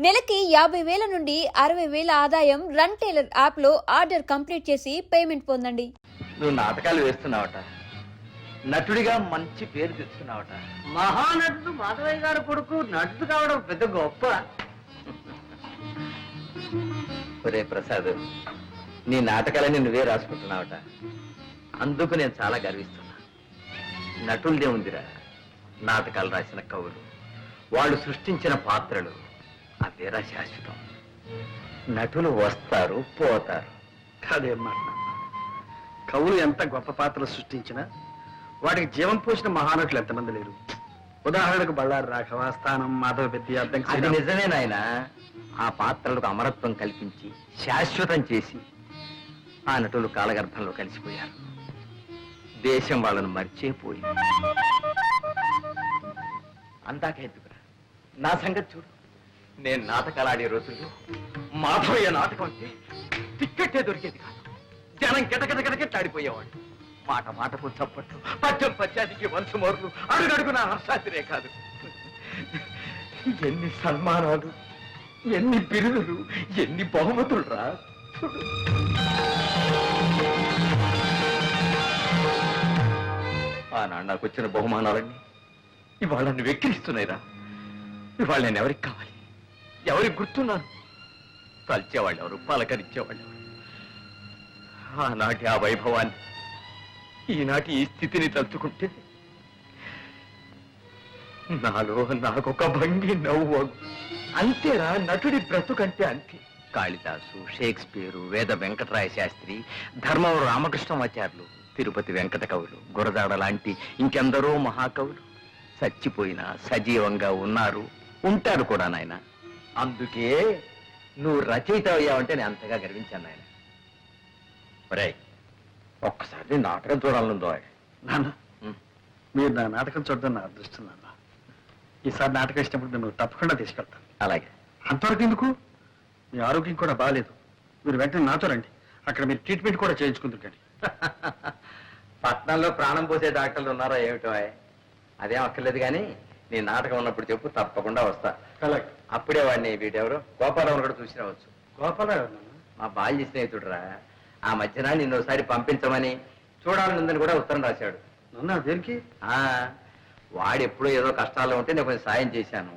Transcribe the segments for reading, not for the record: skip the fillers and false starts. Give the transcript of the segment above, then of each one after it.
నెలకి 50,000 నుండి 60,000 ఆదాయం రన్ టైలర్ యాప్ లో ఆర్డర్ కంప్లీట్ చేసి పేమెంట్ పొందండి. నువ్వు నాటకాలు వేస్తున్నావట, నటుడిగా మంచి పేరు తెచ్చుకున్నావట. మహానటుడు మాధవయ్య గారు కొడుకు నటుడు కావడం పెద్ద గొప్ప. ఒరే ప్రసాద్, నీ నాటకాలని నువ్వే రాసుకుంటున్నావట. అందుకు నేను చాలా గర్విస్తున్నా. నటులదే ఉందిరా, నాటకాలు రాసిన కవులు, వాళ్ళు సృష్టించిన పాత్రలు అవేరా శాశ్వతం. నటులు వస్తారు పోతారు. కాదేం మాట. కవులు ఎంత గొప్ప పాత్రలు సృష్టించినా వాటికి జీవం పోసిన మహానటులు ఎంతమంది లేరు. ఉదాహరణకు బళ్ళారి రాఘవ, స్థానం, మాధవ పెద్ద, అది నిజమే నాయన. ఆ పాత్రలకు అమరత్వం కల్పించి శాశ్వతం చేసి ఆ నటులు కాలగర్భంలో కలిసిపోయారు. దేశం వాళ్ళను మర్చిపోయింది. అందాక ఎత్తుకురా, నా సంగతి చూడు. నేను నాటకాలు ఆడే రోజుల్లో మాధవయ్య నాటకం అంటే టిక్కెట్టే దొరికేది కాదు. జనం గిటగిటగిటగిట్లాడిపోయేవాడు. మాట మాటకు చప్పట్లు, పద్యం పద్యానికి వంశమోర్లు, అడుగడుగున హర్షాతిరే కాదు. ఎన్ని సన్మానాలు, ఎన్ని బిరుదులు, ఎన్ని బహుమతులు రా. ఆనాడు నాకు వచ్చిన బహుమానాలన్నీ ఇవాళ నన్ను వెక్కిరిస్తున్నాయిరా. ఇవాళ నేను ఎవరికి కావాలి, ఎవరికి గుర్తున్నాను? తలిచేవాళ్ళు ఎవరు, పలకరించేవాళ్ళు ఎవరు? ఆనాటి ఆ వైభవాన్ని ఈనాటి ఈ స్థితిని తలుచుకుంటే నాలో నాకొక భంగి నవ్వు. అంతేరా నటుడి బ్రతుకంటే అంతే. కాళిదాసు, షేక్స్పియరు, వేద వెంకటరాయ శాస్త్రి, ధర్మవరం రామకృష్ణమాచార్యులు, తిరుపతి వెంకట కవులు, గురజాడ లాంటి ఇంకెందరో మహాకవులు చచ్చిపోయినా సజీవంగా ఉన్నారు, ఉంటారు కూడా నాయన. అందుకే నువ్వు రచయిత అయ్యావంటే నేను అంతగా గర్వించాను నాయన. ఒరే, ఒక్కసారి నాటకం చూడాలనుందో. నాన్న, మీరు నా నాటకం చూడడం నా అదృష్టం నాన్న. ఈసారి నాటకం ఇచ్చినప్పుడు నేను తప్పకుండా తీసుకెళ్తాను. అలాగే. అంతవరకు ఎందుకు? మీ ఆరోగ్యం కూడా బాగాలేదు. మీరు వెంటనే నాతో రండి. అక్కడ మీరు ట్రీట్మెంట్ కూడా చేయించుకుంటుంటండి. పట్నంలో ప్రాణం పోసే డాక్టర్లు ఉన్నారా ఏమిటో? అదేం అక్కర్లేదు కానీ నీ నాటకం ఉన్నప్పుడు చెప్పు, తప్పకుండా వస్తా. అలాగే. అప్పుడే వాడిని వీటెవరు గోపాలరావు కూడా చూసి రావచ్చు. గోపాలరావు మా బాల్య స్నేహితుడురా. ఆ మధ్యన నిన్ను ఒకసారి పంపించమని చూడాలనుందని కూడా ఉత్తరం రాశాడు. నాన్న, దేనికి? వాడు ఎప్పుడో ఏదో కష్టాల్లో ఉంటే నేను కొంచెం సాయం చేశాను.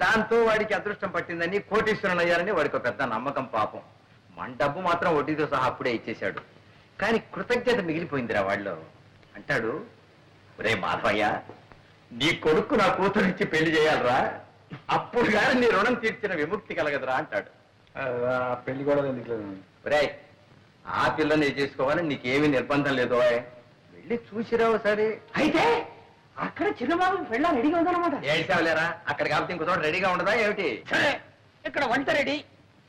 దాంతో వాడికి అదృష్టం పట్టిందని, కోటీశ్వరుని అయ్యారని వాడికి ఒక పెద్ద నమ్మకం. పాపం మన డబ్బు మాత్రం వడ్డీతో సహా అప్పుడే ఇచ్చేశాడు. కానీ కృతజ్ఞత మిగిలిపోయిందిరా వాళ్ళు. అంటాడు, రే మాధవయ్య, నీ కొడుకు నా కూతురు ఇచ్చి పెళ్లి చేయాలరా, అప్పుడు కానీ నీ రుణం తీర్చిన విముక్తి కలగదురా అంటాడు. పెళ్లి కూడా ఎందుకు? రే, ఆ పిల్లని చేసుకోవాలని నీకేమీ నిర్బంధం లేదు. వెళ్ళి చూసిరావు సరే. అయితే అక్కడ చిన్నబాబు పెళ్ళ రెడీగా ఉందన్నమాట. ఏడ్చావులేరా, అక్కడ కాబట్టి ఇంకో చోట రెడీగా ఉండదా ఏమిటి? సరే, ఇక్కడ వంట రెడీ,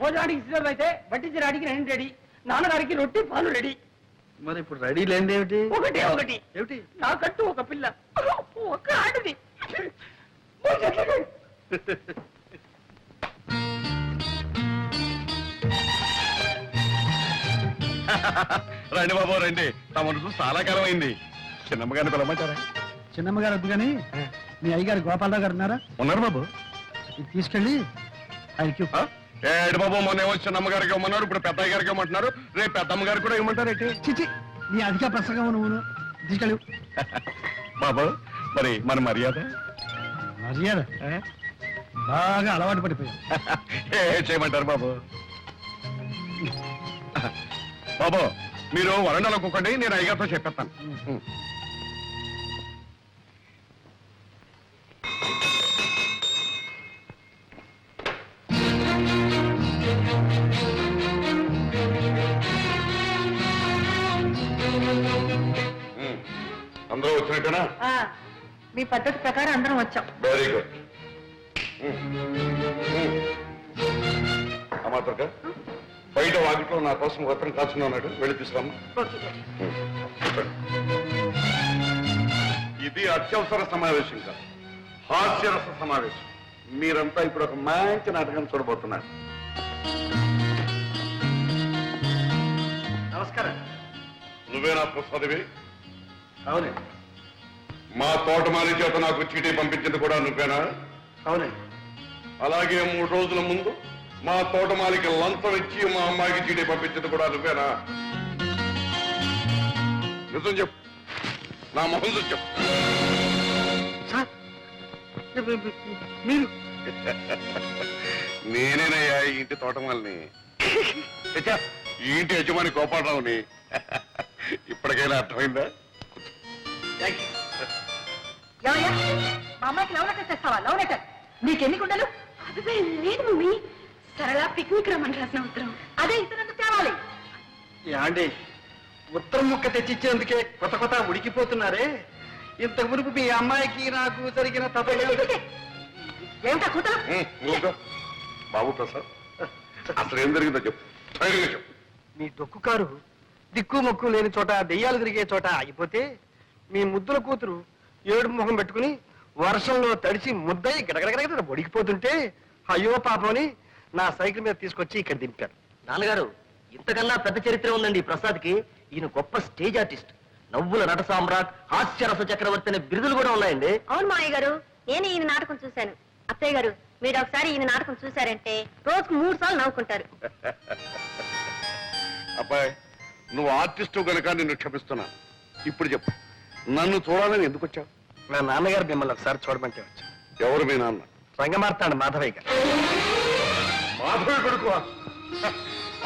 భోజనానికి సిద్ధం అయితే వడ్డించడానికి రెండు రెడీ, నాన్నగారికి రొట్టి పాలు రెడీ. మరి ఇప్పుడు రెడీ లేనిది ఏమిటి? ఒకటే ఒకటి ఏమిటి? నాకంటూ ఒక పిల్ల, ఒక ఆడది. రండి బాబు రండి, తమను చూసి చాలా కాలం అయింది. చిన్నమ్మగారిని పిలవమంటారా? చిన్నమ్మ గారు వద్దు కానీ మీ అయ్యగారు గోపాలరావు గారు ఉన్నారా? ఉన్నారు బాబు. ఇది తీసుకెళ్ళి ఆయనకి ఏడు బాబు, మొన్న ఏమో చిన్నమ్మగారికి ఇవ్వమన్నారు, ఇప్పుడు పెద్దయ్య గారికి ఇవ్వమంటున్నారు, రేపు పెద్దమ్మ గారికి కూడా ఇవ్వమంటారేంటి? చిచి, నీ అధిక ప్రసంగం నువ్వు తీసుకెళ్ళు. బాబు, మరి మన మర్యాద మర్యాద బాగా అలవాటు పడిపోయావు. ఏ చేయమంటారు బాబు? బాబు, మీరు వరండాలో కూకండి, నేను అయ్యగారితో చెప్పేస్తాను. అందరూ వచ్చినట్టేనా? మీ పద్ధతి ప్రకారం అందరం వచ్చాం. Very good. అమ్మాత్రక, బయట వాకిట్లో నా కోసం ఉత్తరం కాచున్నా ఉన్నాడు, వెళ్ళి తీసుకురామ్మా. ఇది అత్యవసర సమావేశం కాదు, హాస్యరస సమావేశం. మీరంతా ఇప్పుడు ఒక మంచి నాటకం చూడబోతున్నారు. నమస్కారం. నువ్వేనా ప్రసాదివి? అవునండి. మా తోటమాలి చేత నాకు చీటీ పంపించింది కూడా నువ్వేనా? అవునండి. అలాగే 3 రోజుల ముందు మా తోటమాలికి లంచం ఇచ్చి మా అమ్మాయికి చీటీ పంపించింది కూడా నువ్వేనా? నిజం చెప్పు, నా మొహం చూసి చెప్పు. సార్ మీరు నేనేనయ్యా ఈ ఇంటి తోటమాలిని, ఈ ఇంటి యజమాని గోపాలరావుని. ఇప్పటికైనా అర్థమైందా? ఏమయ్యా మా అమ్మాయికి లవ్ లెటర్ తెస్తావా? లవ్ లెటర్ నీకెన్ని గుండెలు? అదే లేదు మమ్మీ, సరళ పిక్నిక్ రమ్మని రాసిన ఉత్తరం. అదే ఇతరులకు తేవాలి. యాండి ఉత్తరం ముక్క తెచ్చిచ్చేందుకే కొత్త ఉడికిపోతున్నారే. ఇంత మునుపు మీ అమ్మాయికి నాకు జరిగిన ఏమిటా కూతురు? ఊరుకో. బాబు ప్రసాద్, అసలు ఏం జరిగిందో చెప్పు, ధైర్యంగా చెప్పు. మీ డొక్కు కారు దిక్కు మొక్కు లేని చోట దెయ్యాలు తిరిగే చోట ఆగిపోతే మీ ముద్దుల కూతురు ఏడు ముఖం పెట్టుకుని వర్షంలో తడిసి ముద్దయి గడగడగడ ఒడికిపోతుంటే అయ్యో పాపని నా సైకిల్ మీద తీసుకొచ్చి ఇక్కడ దింపారు. నాన్నగారు, ఇంతకన్నా పెద్ద చరిత్ర ఉందండి ఈ ప్రసాద్కి. ఈయన గొప్ప స్టేజ్ ఆర్టిస్ట్, నవ్వుల నట సామ్రాట్, హాస్యరస చక్రవర్తి అనే బిరుదులు కూడా ఉన్నాయండి. అవును మావయ్య గారు, నేను ఈయన నాటకం చూశాను. అత్తయ్య గారు, మీరు ఒకసారి ఈయన నాటకం చూశారంటే రోజుకు 3 సార్లు నవ్వుకుంటారు. అబ్బాయి, నువ్వు ఆర్టిస్టు గనక నిన్ను క్షమిస్తున్నా. ఇప్పుడు చెప్పు, నన్ను చూడాలని ఎందుకు వచ్చావు? మా నాన్నగారు మిమ్మల్ని ఒకసారి చూడమంటే వచ్చా. ఎవరు మీ నాన్న? రంగమార్తాడు మాధవయ్య గారు. మాధవి కొడుకు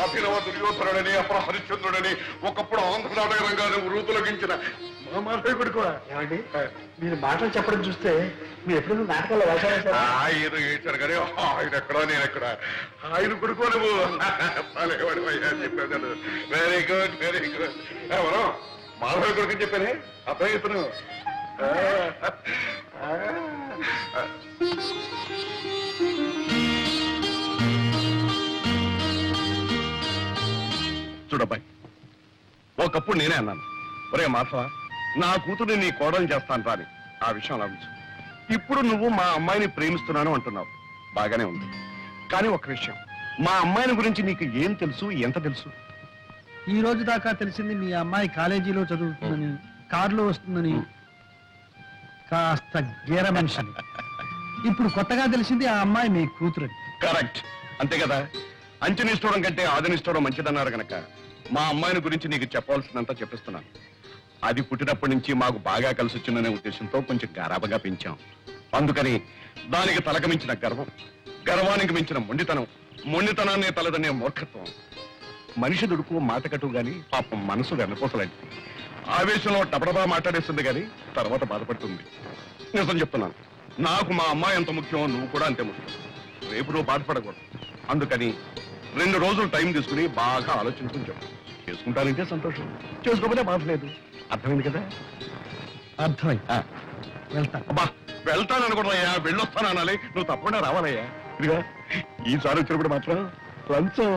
అభినవ దుర్యోధనుడని, అప్పుడు హరిశ్చంద్రుడని, ఒకప్పుడు ఆంధ్ర నాటక రంగాన్ని వృతులగించిన మా మాధవయ్య కొడుకు. ఏమండి మీరు మాటలు చెప్పడం చూస్తే మీరు ఎప్పుడైనా నాటకాల్లో వేశారా? ఆయన ఏడ్చారు కానీ ఆయన ఎక్కడా నేను ఎక్కడ. ఆయన కొడుకు నువ్వు చెప్పాను. Very good, very good. ఎవరో మాధవి కొడుకు అని చెప్పానే, అబ్బాయి ఇతను. చూడబ్బాయి, ఒకప్పుడు నేనే అన్నాను, ఒరే మాధవ, నా కూతురు నీ కోడలు చేస్తాను రాని. ఆ విషయం లభించు. ఇప్పుడు నువ్వు మా అమ్మాయిని ప్రేమిస్తున్నాను అంటున్నావు, బాగానే ఉంది. కానీ ఒక విషయం, మా అమ్మాయిని గురించి నీకు ఏం తెలుసు, ఎంత తెలుసు? ఈ రోజు దాకా తెలిసింది మీ అమ్మాయి కాలేజీలో చదువుతుందని, కారులో వస్తుందని, కాస్త గేర మనిషిని. ఇప్పుడు కొత్తగా తెలిసింది ఆ అమ్మాయి మీ కూతురని. కరెక్ట్, అంతే కదా. అంచనిస్తూడం కంటే ఆదనిస్తూడం మంచిదన్నారు గనక మా అమ్మాయిని గురించి నీకు చెప్పవలసినంత చెప్పిస్తున్నాను. అది పుట్టినప్పటి నుంచి మాకు బాగా కలిసి వచ్చిందనే ఉద్దేశంతో కొంచెం గారాబగా పెంచాం. అందుకని దానికి తలకు మించిన గర్వం, గర్వానికి మించిన మొండితనం, మొండితనాన్ని తలదనే మూర్ఖత్వం. మనిషి దుడుకు మాట కట్టు గాని పాపం మనసు వెన్నపోసలాంటిది. ఆవేశంలో డబడబా మాట్లాడేస్తుంది గాని తర్వాత బాధపడుతుంది. నిజం చెప్తున్నాను, నాకు మా అమ్మాయి ఎంత ముఖ్యమో నువ్వు కూడా అంతే ముఖ్యం. రేపు నువ్వు బాధపడకూడదు. అందుకని 2 రోజులు టైం తీసుకుని బాగా ఆలోచించుకుని చెప్పు. చేసుకుంటానంటే సంతోషం, చేసుకోకపోతే బాధ లేదు. అర్థమైంది కదా? అర్థమైంది. వెళ్తా. అబ్బా, వెళ్తాననుకున్నాయ్యా, వెళ్ళొస్తాను అనాలి. నువ్వు తప్పకుండా రావాలయ్యా. ఇదిగా ఈసారి వచ్చినప్పుడు మాత్రం లంచం.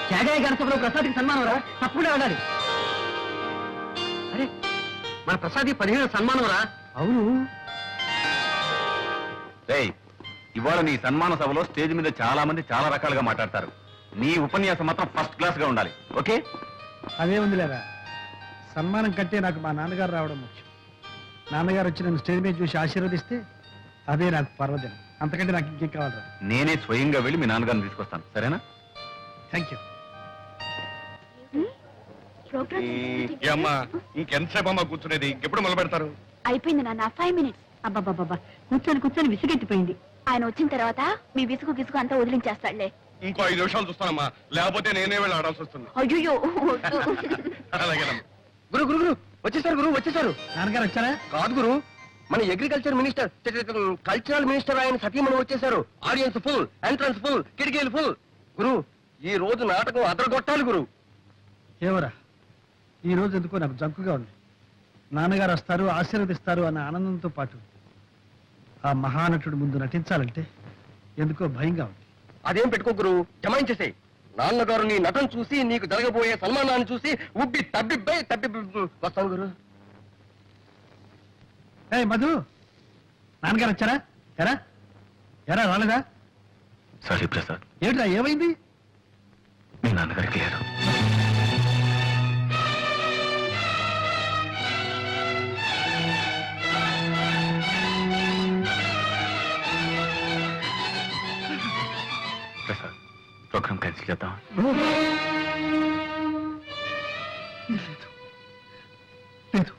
త్యాగయ్య గణసభలో ప్రసాద్కి సన్మానం రా, తప్పకుండా వెళ్ళాలి. అరే, మన ప్రసాద్ 15 సన్మానం రా. అవును, ఇవాళ నీ సన్మాన సభలో స్టేజ్ మీద చాలా మంది చాలా రకాలుగా మాట్లాడతారు. నీ ఉపన్యాసం మాత్రం ఫస్ట్ క్లాస్ గా ఉండాలి. ఓకే? అదే ఉంది లేదా. సన్మానం కంటే నాకు మా నాన్నగారు రావడం ముఖ్యం. నాన్నగారు వచ్చి నన్ను స్టేజ్ మీద చూసి ఆశీర్వదిస్తే అదే నాకు పర్వదినం. అంతకంటే నాకు ఇంకేం కావాలి. నేనే స్వయంగా వెళ్ళి మీ నాన్నగారిని తీసుకొస్తాను, సరేనా? Thank you. అమ్మా, ఇంకెంతసేపు అమ్మా కూర్చునేది? ఇంకెప్పుడు మొదలు పెడతారు? అయిపోయింది నాన్న, 5 minutes. అబ్బాబాబా, కూర్చొని విసిగెత్తిపోయింది. ఆయన వచ్చిన తర్వాత మీ విసుగు గిసుగు అంతా వదిలించేస్తాడులే. ఇంకో 5 నిమిషాలు చూస్తానమ్మా, లేకపోతే నేనే వెళ్ళి ఆడాల్సి వస్తుంది. అయ్యో అలాగేనమ్మా. గురు గురు గురు వచ్చేసారు, గురు వచ్చేసారు. నాన్నగారు వచ్చారా? కాదు గురు, మన అగ్రికల్చర్ మినిస్టర్, కల్చరల్ మినిస్టర్ ఆయన సతీమణి వచ్చేసారు. ఆడియన్స్ ఫుల్, ఎంట్రన్స్ ఫుల్, కిటికీలు ఫుల్. గురు, ఈ రోజు నాటకం అదరగొట్టాలి గురు. ఏవరా, ఈ రోజు ఎందుకో నాకు జంకుగా ఉంది. నాన్నగారు వస్తారు, ఆశీర్వదిస్తారు అన్న ఆనందంతో పాటు ఆ మహానటుడు ముందు నటించాలంటే ఎందుకో భయంగా ఉంది. అదేం పెట్టుకో గురు, జమాయించేసే. నాన్నగారు నీ నటన చూసి, నీకు జరగబోయే సన్మానాన్ని చూసి ఉబ్బి తబ్బిబ్బై వస్తాను గురు. ఏ మధు, నాన్నగారు వచ్చారా? ఎరా ఎరా రాలేదా? సారీ ప్రసాద్, ఏమిట్రా, ఏమైంది? మీ నాన్నగారికి లేరు. ప్రోగ్రామ్ క్యాన్సిల్ చేద్దాం. లేదు లేదు,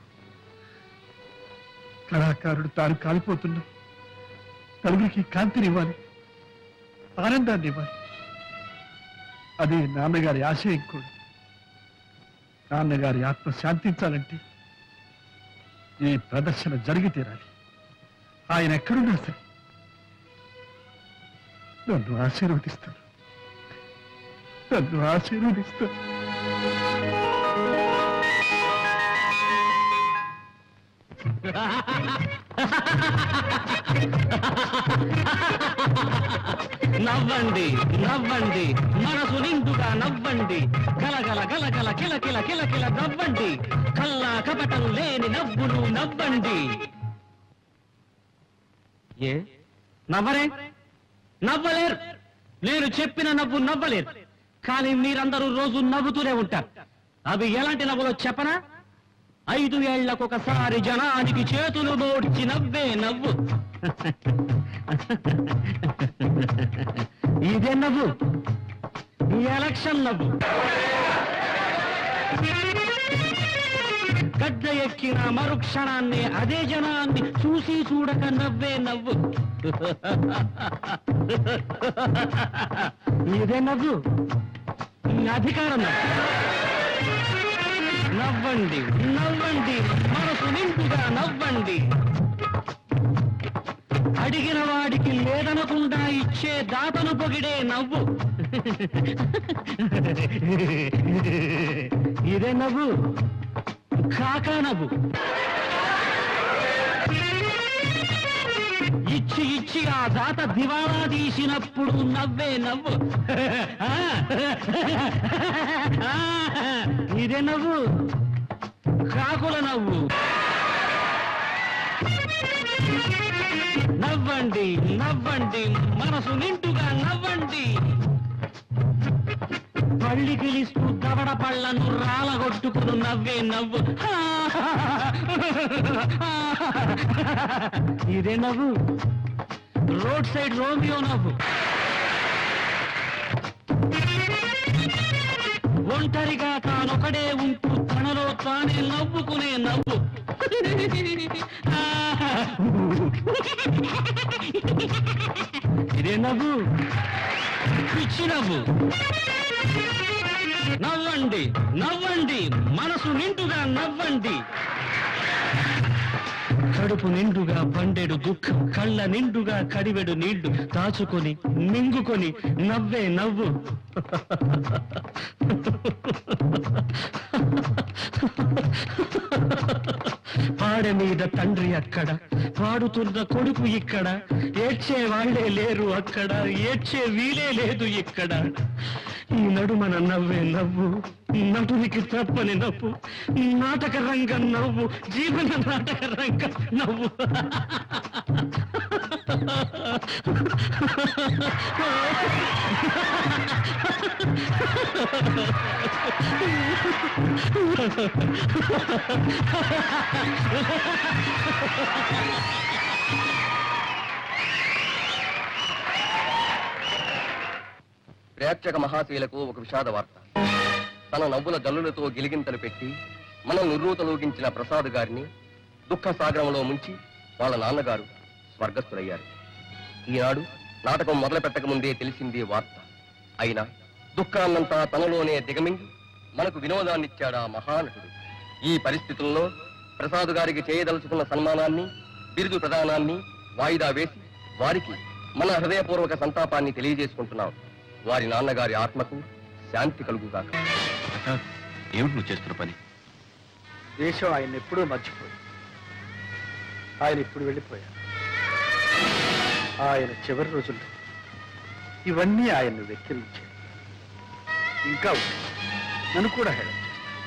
కళాకారుడు తాను కాలిపోతున్నా నలుగురికి కాంతినివ్వాలి, ఆనందాన్ని ఇవ్వాలి. అదే నాన్నగారి ఆశయం కూడా. నాన్నగారి ఆత్మ శాంతించాలంటే ఈ ప్రదర్శన జరిగి తీరాలి. ఆయన ఎక్కడున్నా సరే నన్ను ఆశీర్వదిస్తాను, నన్ను ఆశీర్వదిస్తాను. నవ్వండి నవ్వండి, మనసు నిండుగా నవ్వండి, గలగల గలగల కిలకిల కిలకిల నవ్వండి, కల్లా కపటం లేని నవ్వులు నవ్వండి. ఏ నవ్వరే? నవ్వలేరు. నేను చెప్పిన నవ్వు నవ్వలేరు. కానీ మీరందరూ రోజు నవ్వుతూనే ఉంటారు. అవి ఎలాంటి నవ్వులో చెప్పనా? 5 ఏళ్లకొకసారి జనానికి చేతులు నోడ్చి నవ్వే నవ్వు. ఇదే నవ్వు, ఈ ఎలక్షన్ నవ్వు. గడ్డ ఎక్కిన మరుక్షణాన్ని అదే జనాన్ని చూసి చూడక నవ్వే నవ్వు. ఇదే నవ్వు, ఈ అధికారం నవ్వు. నవ్వండి నవ్వండి, మనసు నిండుగా నవ్వండి. అడిగిన వాడికి లేదనకుండా ఇచ్చే దాతను పొగిడే నవ్వు. ఇదే నవ్వు, కాకా నవ్వు. ఇచ్చి ఇచ్చి ఆ దాత దివాళా తీసినప్పుడు నవ్వే నవ్వు. ఇదే నవ్వు, కాకుల నవ్వు. నవ్వండి నవ్వండి, మనసు నిండుగా నవ్వండి. పళ్ళి గిలిస్తూ దవడ పళ్ళను రాలగొట్టుకుని నవ్వే నవ్వు. ఇదే నవ్వు, రోడ్ సైడ్ రోమియో నవ్వు. ఒంటరిగా తానొకడే ఉంటూ తనలో తానే నవ్వుకునే నవ్వు. ఇదే నవ్వు, పిచ్చి నవ్వు. నవ్వండి నవ్వండి, మనసు నిండుగా నవ్వండి. కడుపు నిండుగా పండెడు దుఃఖం, కళ్ళ నిండుగా కడివెడు నీళ్లు దాచుకొని మింగుకొని నవ్వే నవ్వు. పాడె మీద తండ్రి అక్కడ, పాడుతున్న కొడుకు ఇక్కడ, ఏడ్చే వాళ్లే లేరు అక్కడ, ఏడ్చే వీలే లేదు ఇక్కడ. ఈ నడుమన నవ్వే నవ్వు, నటునికి తప్పని నవ్వు, నాటక రంగం నవ్వు, జీవన నాటక రంగం నవ్వు. ప్రేక్షక మహాశీలకు ఒక విషాద వార్త. తన నవ్వుల జల్లులతో గిలిగింతలు పెట్టి మనం నిర్రూతలోగించిన ప్రసాద్ గారిని దుఃఖ సాగరంలో ముంచి వాళ్ళ నాన్నగారు స్వర్గస్థులయ్యారు. ఈనాడు నాటకం మొదలు పెట్టక ముందే తెలిసింది వార్త. అయినా దుఃఖాన్నంతా తనలోనే దిగమింగి మనకు వినోదాన్నిచ్చాడా మహానటుడు. ఈ పరిస్థితుల్లో ప్రసాద్ గారికి చేయదలుచుకున్న సన్మానాన్ని, బిరుదు ప్రదానాన్ని వాయిదా వేసి వారికి మన హృదయపూర్వక సంతాపాన్ని తెలియజేసుకుంటున్నాం. వారి నాన్నగారి ఆత్మకు శాంతి కలుగుగాక. ఏమిటి నువ్వు చేస్తున్న పని? దేశం ఆయన ఎప్పుడూ మర్చిపోయి, ఆయన ఇప్పుడు వెళ్ళిపోయారు. ఆయన చివరి రోజుల్లో ఇవన్నీ ఆయన్ను వెక్కిరించాయి. ఇంకా ఉంది, నన్ను కూడా హేళన చేశాయి.